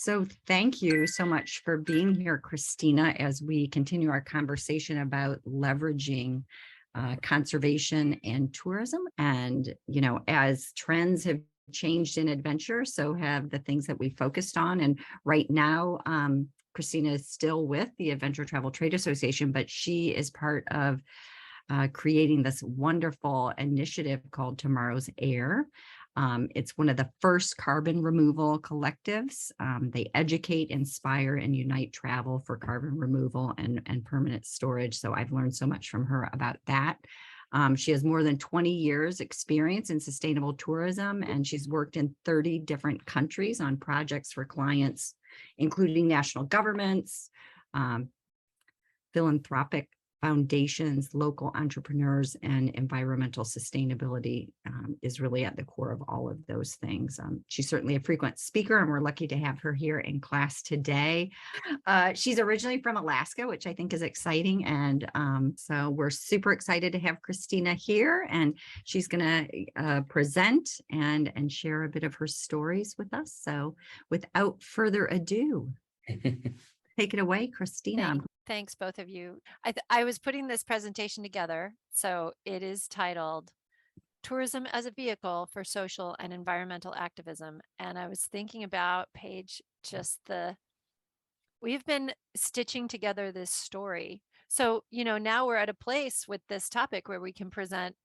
So thank you so much for being here, Christina, as we continue our conversation about leveraging conservation and tourism. And, as trends have changed in adventure, so have the things that we focused on. And right now, Christina is still with the Adventure Travel Trade Association, but she is part of creating this wonderful initiative called Tomorrow's Air. It's one of the first carbon removal collectives. They educate, inspire, and unite travel for carbon removal and permanent storage. So I've learned so much from her about that. She has more than 20 years experience in sustainable tourism, and she's worked in 30 different countries on projects for clients, including national governments, philanthropic foundations, local entrepreneurs, and environmental sustainability is really at the core of all of those things. She's certainly a frequent speaker, and we're lucky to have her here in class today. She's originally from Alaska, which I think is exciting. And so we're super excited to have Christina here, and she's going to present and share a bit of her stories with us. So without further ado, take it away, Christina. Thanks, both of you. I was putting this presentation together, so it is titled Tourism as a Vehicle for Social and Environmental Activism. And I was thinking about we've been stitching together this story. So, now we're at a place with this topic where we can present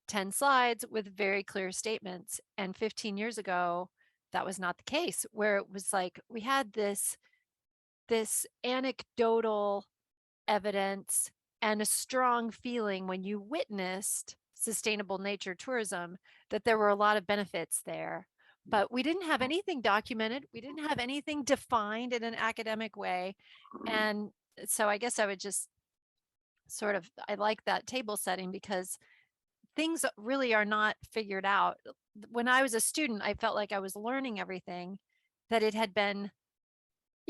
10 slides with very clear statements. And 15 years ago, that was not the case, where it was like we had this anecdotal evidence and a strong feeling when you witnessed sustainable nature tourism that there were a lot of benefits there, but we didn't have anything documented. We didn't have anything defined in an academic way. And so I guess I would just I like that table setting because things really are not figured out. When I was a student, I felt like I was learning everything, that it had been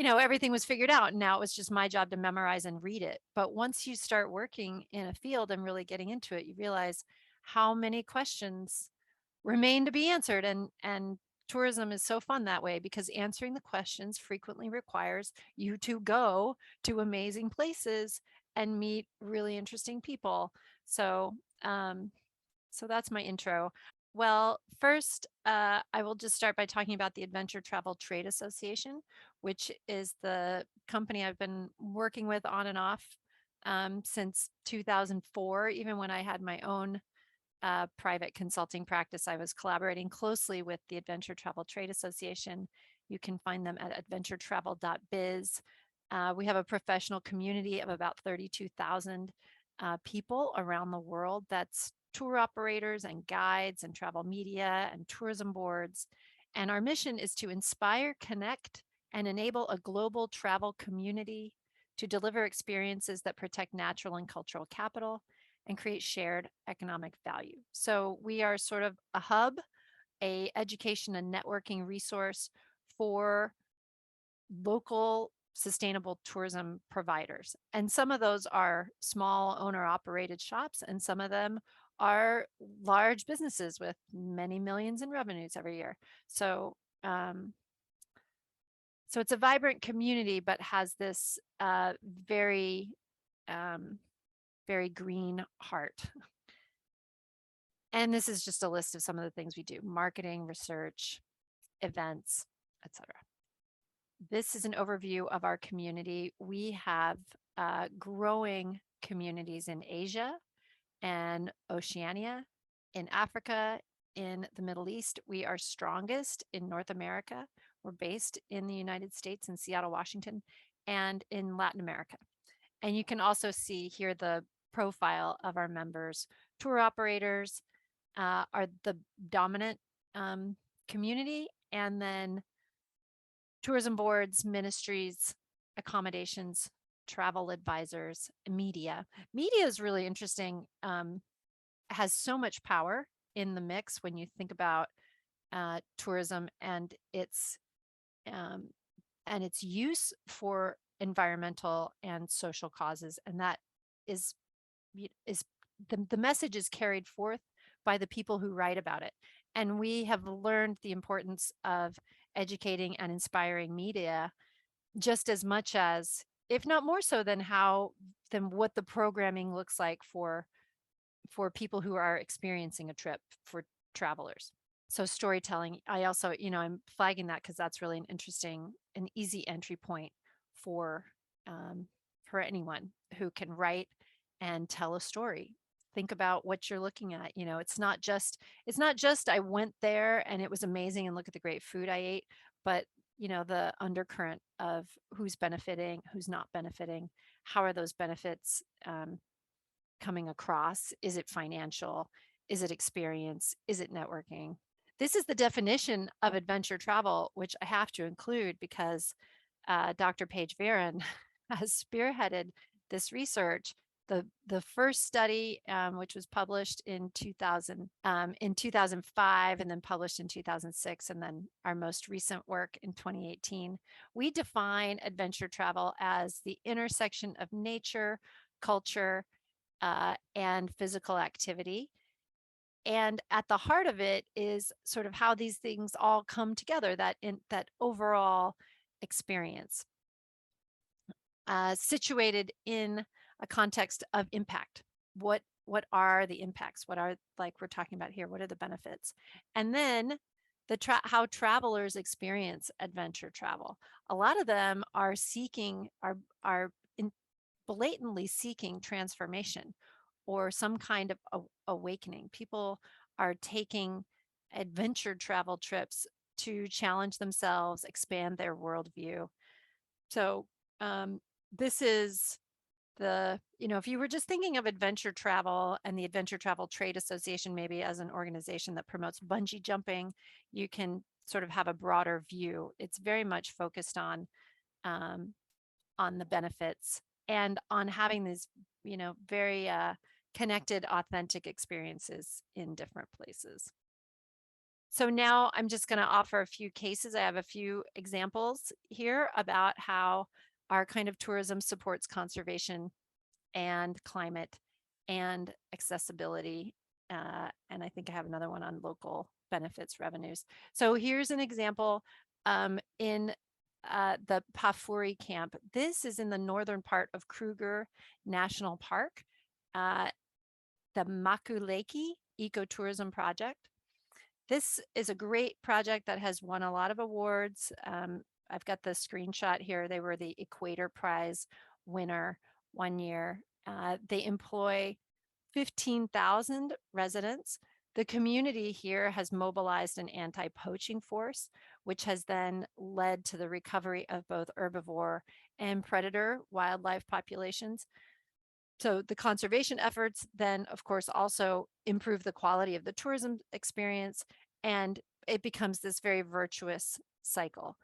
everything was figured out. And now it was just my job to memorize and read it. But once you start working in a field and really getting into it, you realize how many questions remain to be answered. And tourism is so fun that way, because answering the questions frequently requires you to go to amazing places and meet really interesting people. So, so that's my intro. Well, first, I will just start by talking about the Adventure Travel Trade Association, which is the company I've been working with on and off since 2004. Even when I had my own private consulting practice, I was collaborating closely with the Adventure Travel Trade Association. You can find them at adventuretravel.biz. We have a professional community of about 32,000 people around the world. That's tour operators and guides and travel media and tourism boards. And our mission is to inspire, connect, and enable a global travel community to deliver experiences that protect natural and cultural capital and create shared economic value. So we are sort of a hub, a education and networking resource for local sustainable tourism providers. And some of those are small owner-operated shops, and some of them are large businesses with many millions in revenues every year. So, so it's a vibrant community, but has this very, very green heart. And this is just a list of some of the things we do: marketing, research, events, etc. This is an overview of our community. We have growing communities in Asia and Oceania, in Africa, in the Middle East. We are strongest in North America. We're based in the United States, in Seattle, Washington, and in Latin America. And you can also see here the profile of our members. Tour operators are the dominant community, and then tourism boards, ministries, accommodations, travel advisors, media. Media is really interesting. Has so much power in the mix when you think about tourism and its use for environmental and social causes, and that is the message is carried forth by the people who write about it. And we have learned the importance of educating and inspiring media just as much as, if not more so than what the programming looks like for people who are experiencing a trip, for travelers. So storytelling, I also, I'm flagging that because that's really an easy entry point for um, for anyone who can write and tell a story. Think about what you're looking at. It's not just I went there and it was amazing and look at the great food I ate, but the undercurrent of who's benefiting, who's not benefiting, how are those benefits coming across? Is it financial? Is it experience? Is it networking? This is the definition of adventure travel, which I have to include because Dr. Paige Varon has spearheaded this research. The first study, which was published in 2005, and then published in 2006, and then our most recent work in 2018, we define adventure travel as the intersection of nature, culture, and physical activity. And at the heart of it is sort of how these things all come together, that overall experience, situated in a context of impact. What are the impacts? What are, like we're talking about here, what are the benefits? And then how travelers experience adventure travel. A lot of them are blatantly seeking transformation or some kind of awakening. People are taking adventure travel trips to challenge themselves, expand their worldview. So this is if you were just thinking of adventure travel and the Adventure Travel Trade Association, maybe as an organization that promotes bungee jumping, you can sort of have a broader view. It's very much focused on the benefits and on having these, very connected, authentic experiences in different places. So now I'm just going to offer a few cases. I have a few examples here about how our kind of tourism supports conservation and climate and accessibility. And I think I have another one on local benefits revenues. So here's an example in the Pafuri camp. This is in the northern part of Kruger National Park, the Makuleki Ecotourism Project. This is a great project that has won a lot of awards. I've got the screenshot here. They were the Equator Prize winner one year. They employ 15,000 residents. The community here has mobilized an anti-poaching force, which has then led to the recovery of both herbivore and predator wildlife populations. So the conservation efforts then, of course, also improve the quality of the tourism experience, and it becomes this very virtuous cycle.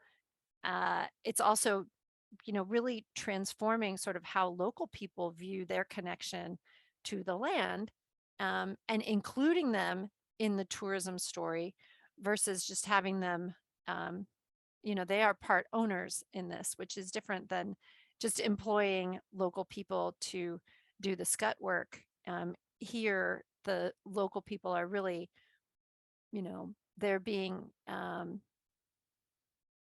It's also, really transforming sort of how local people view their connection to the land, and including them in the tourism story versus just having them, they are part owners in this, which is different than just employing local people to do the scut work. Here, the local people are really, they're being,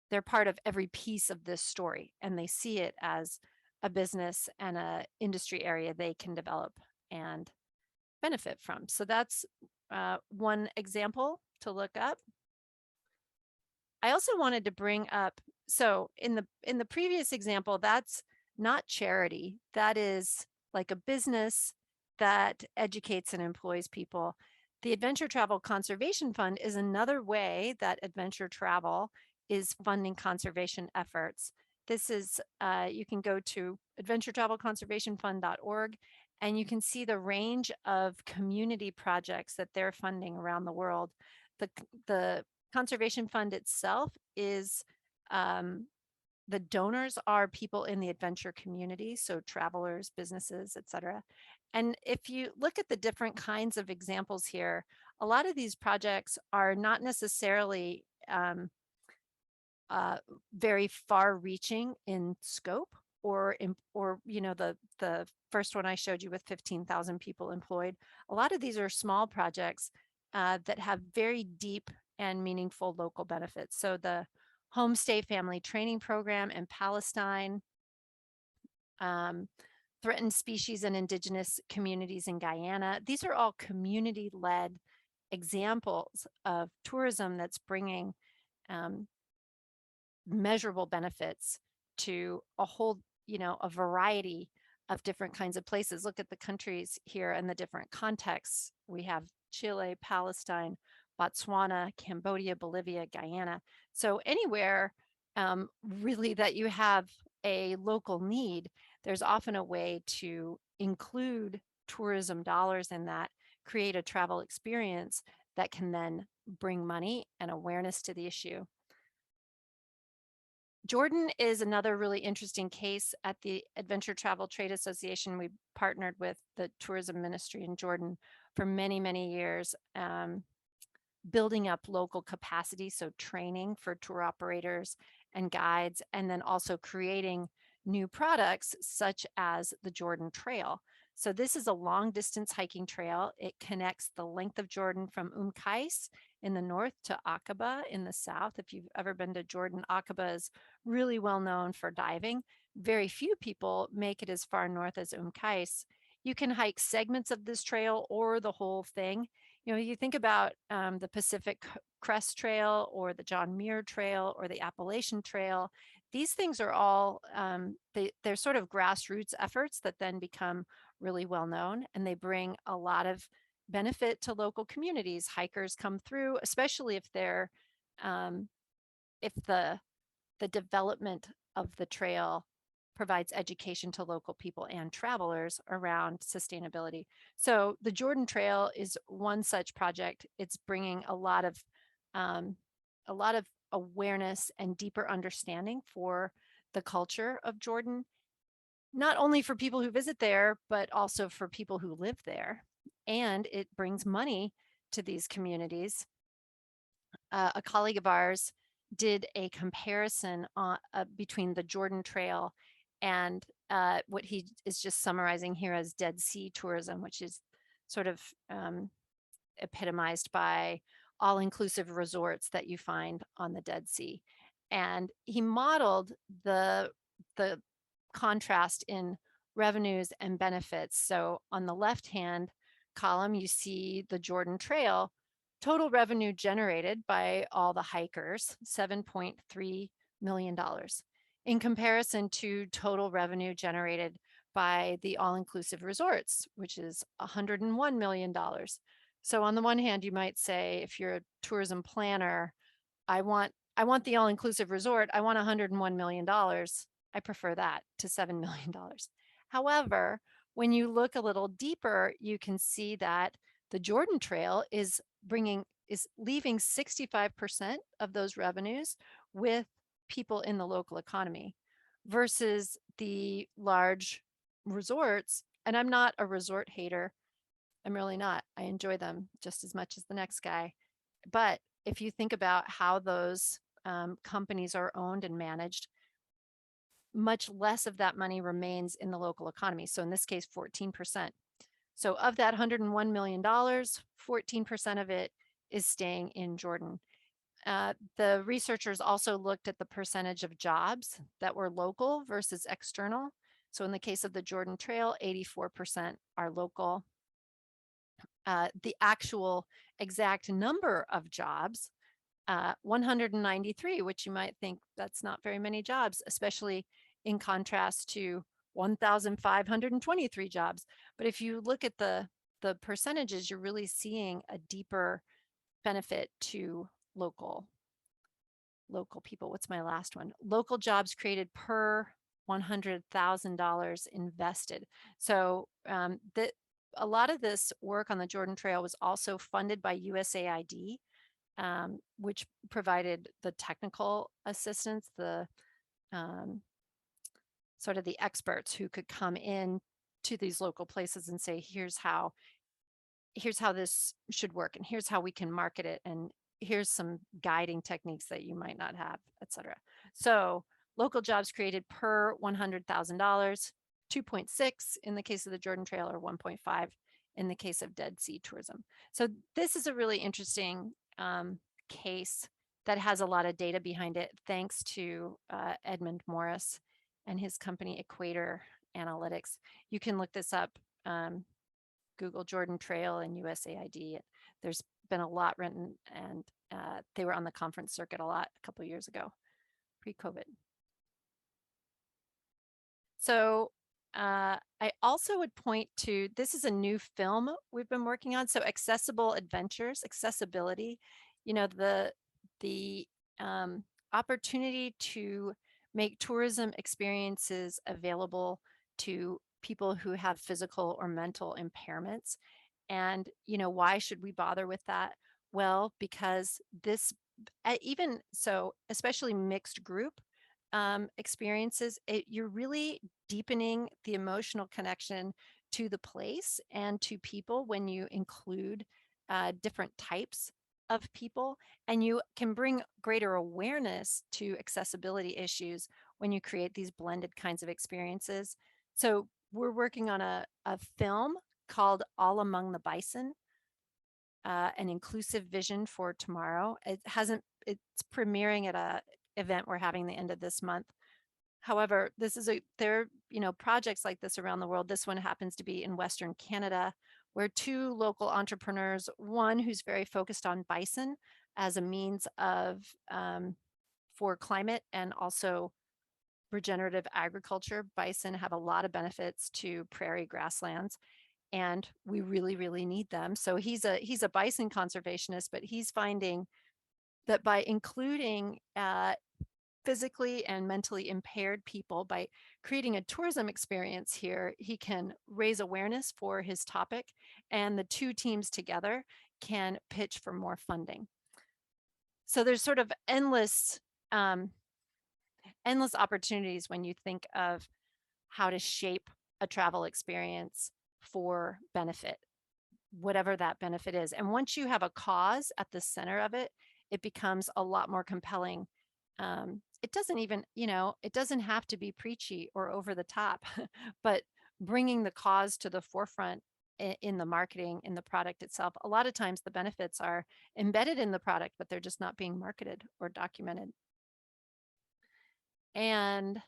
they're part of every piece of this story, and they see it as a business and a industry area they can develop and benefit from. So that's one example to look up. I also wanted to bring up, so in the previous example, that's not charity. That is like a business that educates and employs people. The Adventure Travel Conservation Fund is another way that adventure travel is funding conservation efforts. This is, you can go to adventuretravelconservationfund.org and you can see the range of community projects that they're funding around the world. The Conservation Fund itself is, the donors are people in the adventure community, so travelers, businesses, etc. And if you look at the different kinds of examples here, a lot of these projects are not necessarily very far-reaching in scope, or the first one I showed you with 15,000 people employed. A lot of these are small projects that have very deep and meaningful local benefits. So the homestay family training program in Palestine, um, threatened species and indigenous communities in Guyana. These are all community-led examples of tourism that's bringing um, measurable benefits to a whole, a variety of different kinds of places. Look at the countries here and the different contexts. We have Chile, Palestine, Botswana, Cambodia, Bolivia, Guyana. So anywhere really that you have a local need, there's often a way to include tourism dollars in that, create a travel experience that can then bring money and awareness to the issue. Jordan is another really interesting case. At the Adventure Travel Trade Association, we partnered with the tourism ministry in Jordan for many, many years, building up local capacity, so training for tour operators and guides, and then also creating new products such as the Jordan Trail. So this is a long distance hiking trail. It connects the length of Jordan from Qais in the north to Aqaba in the south. If you've ever been to Jordan, Aqaba is really well known for diving. Very few people make it as far north as Qais. You can hike segments of this trail or the whole thing. You think about the Pacific Crest Trail or the John Muir Trail or the Appalachian Trail. These things are all, they're sort of grassroots efforts that then become really well known, and they bring a lot of benefit to local communities. Hikers come through, especially if they're, if the development of the trail provides education to local people and travelers around sustainability. So the Jordan Trail is one such project. It's bringing a lot of awareness and deeper understanding for the culture of Jordan, not only for people who visit there, but also for people who live there. And it brings money to these communities. A colleague of ours did a comparison between the Jordan Trail and what he is just summarizing here as Dead Sea tourism, which is sort of epitomized by all-inclusive resorts that you find on the Dead Sea. And he modeled the contrast in revenues and benefits. So on the left-hand column, you see the Jordan Trail, total revenue generated by all the hikers, $7.3 million, in comparison to total revenue generated by the all-inclusive resorts, which is $101 million. So on the one hand, you might say, if you're a tourism planner, I want the all-inclusive resort, I want $101 million. I prefer that to $7 million. However, when you look a little deeper, you can see that the Jordan Trail is leaving 65% of those revenues with people in the local economy versus the large resorts. And I'm not a resort hater. I'm really not. I enjoy them just as much as the next guy. But if you think about how those companies are owned and managed, much less of that money remains in the local economy. So in this case, 14%. So of that $101 million, 14% of it is staying in Jordan. The researchers also looked at the percentage of jobs that were local versus external. So in the case of the Jordan Trail, 84% are local. The actual exact number of jobs, 193, which you might think that's not very many jobs, especially in contrast to 1,523 jobs. But if you look at the percentages, you're really seeing a deeper benefit to local people. What's my last one? Local jobs created per $100,000 invested. So a lot of this work on the Jordan Trail was also funded by USAID, which provided the technical assistance, the sort of the experts who could come in to these local places and say, here's how this should work, and here's how we can market it, and here's some guiding techniques that you might not have, etc. So local jobs created per $100,000, 2.6 in the case of the Jordan Trail, or 1.5 in the case of Dead Sea tourism. So this is a really interesting case that has a lot of data behind it, thanks to Edmund Morris and his company Equator Analytics. You can look this up, Google Jordan Trail and USAID. There's been a lot written, and they were on the conference circuit a lot a couple of years ago, pre-COVID. So I also would point to, this is a new film we've been working on. So accessible adventures, accessibility, you know, the opportunity to make tourism experiences available to people who have physical or mental impairments. And, you know, why should we bother with that? Well, because this, even so, especially mixed group experiences, you're really deepening the emotional connection to the place and to people when you include different types of people, and you can bring greater awareness to accessibility issues when you create these blended kinds of experiences. So we're working on a film called All Among the Bison, an inclusive vision for tomorrow. It's premiering at a event we're having the end of this month. However, there are, you know, projects like this around the world. This one happens to be in Western Canada, where two local entrepreneurs, one who's very focused on bison as a means of for climate and also regenerative agriculture. Bison have a lot of benefits to prairie grasslands, and we really, really need them. So he's a bison conservationist, but he's finding that by including physically and mentally impaired people, by creating a tourism experience here, he can raise awareness for his topic, and the two teams together can pitch for more funding. So there's sort of endless opportunities when you think of how to shape a travel experience for benefit, whatever that benefit is. And once you have a cause at the center of it, it becomes a lot more compelling. It doesn't even, you know, it doesn't have to be preachy or over the top, but bringing the cause to the forefront in the marketing, in the product itself. A lot of times the benefits are embedded in the product, but they're just not being marketed or documented. And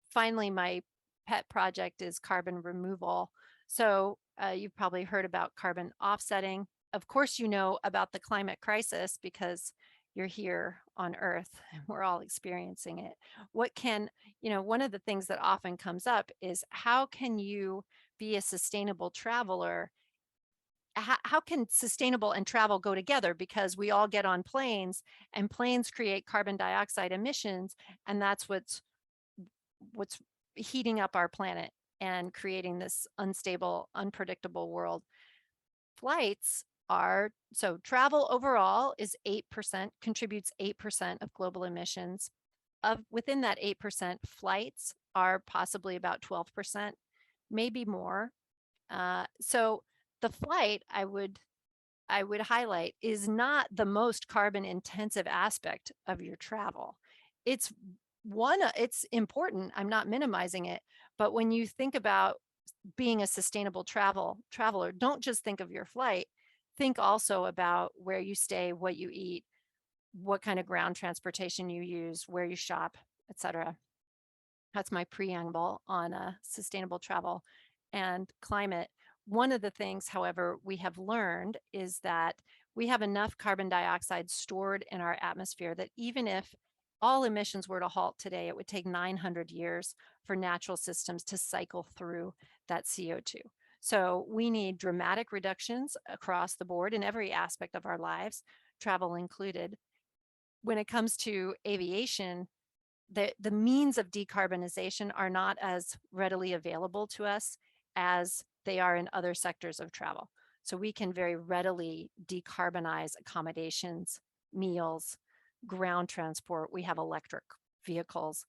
finally, my pet project is carbon removal. So you've probably heard about carbon offsetting. Of course, you know about the climate crisis because you're here on Earth and we're all experiencing it. What can, you know, one of the things that often comes up is, how can you be a sustainable traveler? How can sustainable and travel go together? Because we all get on planes, and planes create carbon dioxide emissions, and that's what's heating up our planet and creating this unstable, unpredictable world. Flights are, so travel overall is 8%, contributes 8% of global emissions. Within that 8%, flights are possibly about 12%, maybe more. So the flight, I would highlight, is not the most carbon intensive aspect of your travel. It's important. I'm not minimizing it, but when you think about being a sustainable traveler, don't just think of your flight. Think also about where you stay, what you eat, what kind of ground transportation you use, where you shop, etc. That's my preamble on sustainable travel and climate. One of the things, however, we have learned is that we have enough carbon dioxide stored in our atmosphere that even if all emissions were to halt today, it would take 900 years for natural systems to cycle through that CO2. So we need dramatic reductions across the board in every aspect of our lives, travel included. When it comes to aviation, the means of decarbonization are not as readily available to us as they are in other sectors of travel. So we can very readily decarbonize accommodations, meals, ground transport. We have electric vehicles.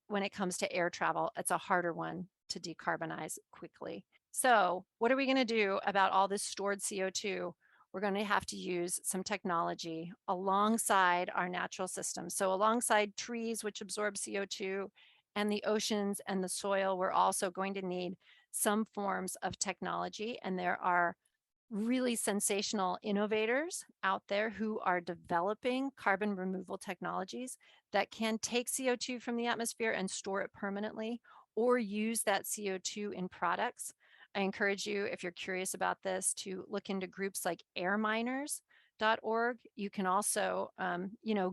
When it comes to air travel, it's a harder one to decarbonize quickly. So what are we going to do about all this stored CO2? We're going to have to use some technology alongside our natural systems. So alongside trees, which absorb CO2, and the oceans and the soil, we're also going to need some forms of technology. And there are really sensational innovators out there who are developing carbon removal technologies that can take CO2 from the atmosphere and store it permanently or use that CO2 in products. I encourage you, if you're curious about this, to look into groups like airminers.org. You can also,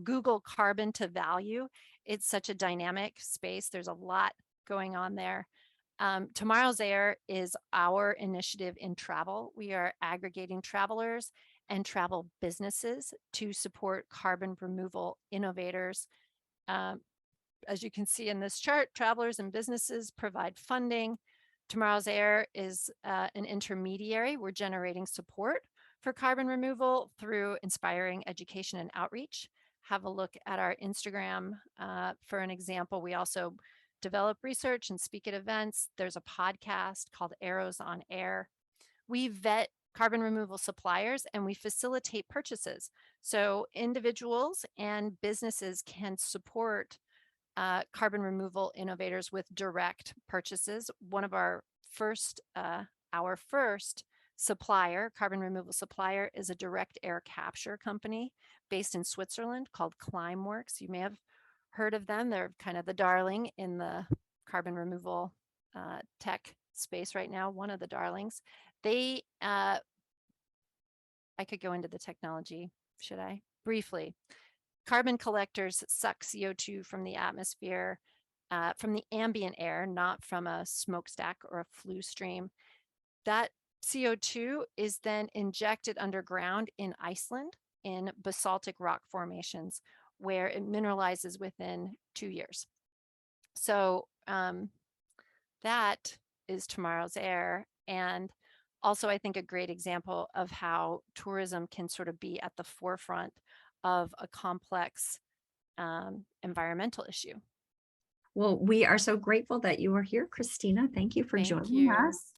Google carbon to value. It's such a dynamic space. There's a lot going on there. Tomorrow's Air is our initiative in travel. We are aggregating travelers and travel businesses to support carbon removal innovators. As you can see in this chart, travelers and businesses provide funding. Tomorrow's Air is an intermediary. We're generating support for carbon removal through inspiring education and outreach. Have a look at our Instagram for an example. We also develop research and speak at events. There's a podcast called Arrows on Air. We vet carbon removal suppliers and we facilitate purchases. So individuals and businesses can support carbon removal innovators with direct purchases. One of our first supplier, carbon removal supplier, is a direct air capture company based in Switzerland called Climbworks. You may have heard of them. They're kind of the darling in the carbon removal tech space right now, one of the darlings. I could go into the technology, should I? Briefly. Carbon collectors suck CO2 from the atmosphere, from the ambient air, not from a smokestack or a flue stream. That CO2 is then injected underground in Iceland in basaltic rock formations where it mineralizes within 2 years. So that is tomorrow's air. And also, I think a great example of how tourism can sort of be at the forefront of a complex environmental issue. Well, we are so grateful that you are here, Christina. Thank you for Thank joining you. us.